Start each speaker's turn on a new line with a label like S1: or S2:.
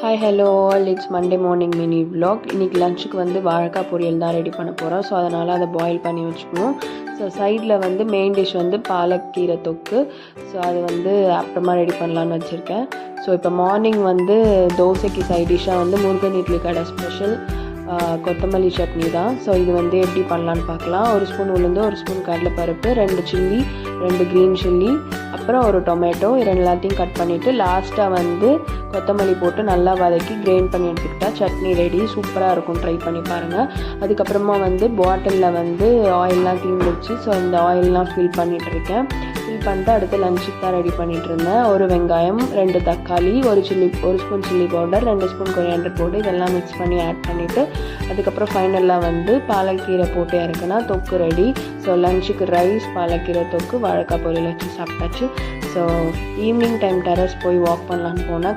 S1: Hi hello all, it's Monday morning mini vlog. இன்றைக்கி லஞ்சுக்கு வந்து வாழைக்காய் பொரியல் தான் ரெடி பண்ண போகிறோம். ஸோ அதனால் அதை பாயில் பண்ணி வச்சுக்கணும். ஸோ சைடில் வந்து மெயின் டிஷ் வந்து பாலக்கீரை தொக்கு. ஸோ அது வந்து அப்புறமா ரெடி பண்ணலான்னு வச்சுருக்கேன். ஸோ இப்போ மார்னிங் வந்து தோசைக்கு சைட் டிஷ்ஷாக வந்து முருகன் இட்லி கடை ஸ்பெஷல் கொத்தமல்லி சட்னி தான். ஸோ இது வந்து எப்படி பண்ணலான்னு பார்க்கலாம். ஒரு ஸ்பூன் உளுந்து, ஒரு ஸ்பூன் கடலைப்பருப்பு, 2 சில்லி, 2 க்ரீன் சில்லி, அப்புறம் ஒரு டொமேட்டோ, எல்லாத்தையும் கட் பண்ணிவிட்டு லாஸ்ட்டாக வந்து கொத்தமல்லி போட்டு நல்லா வதக்கி கிரைண்ட் பண்ணி எடுத்துக்கிட்டா சட்னி ரெடி. சூப்பராக இருக்கும், ட்ரை பண்ணி பாருங்கள். அதுக்கப்புறமா வந்து பாட்டிலில் வந்து ஆயிலெலாம் தீர்ந்துச்சு. ஸோ இந்த ஆயிலெலாம் ஃபில் பண்ணிகிட்ருக்கேன். ஃபில் பண்ணிட்டு அடுத்து லஞ்சுக்கு தான் ரெடி பண்ணிகிட்டு இருந்தேன். ஒரு வெங்காயம், 2 தக்காளி, ஒரு spoon chilli powder, 2 spoon coriander போட்டு இதெல்லாம் மிக்ஸ் பண்ணி ஆட் பண்ணிவிட்டு அதுக்கப்புறம் ஃபைனலாக வந்து பாலக்கீரை போட்டு இறக்குனா தொக்கு ரெடி. ஸோ லஞ்சுக்கு ரைஸ், பாலக்கீரை தொக்கு, வாழைக்காய் பொரியல் வச்சு சாப்பிட்டாச்சு. ஸோ ஈவினிங் டைம் டெரஸ் போய் வாக் பண்ணலான்னு போனால்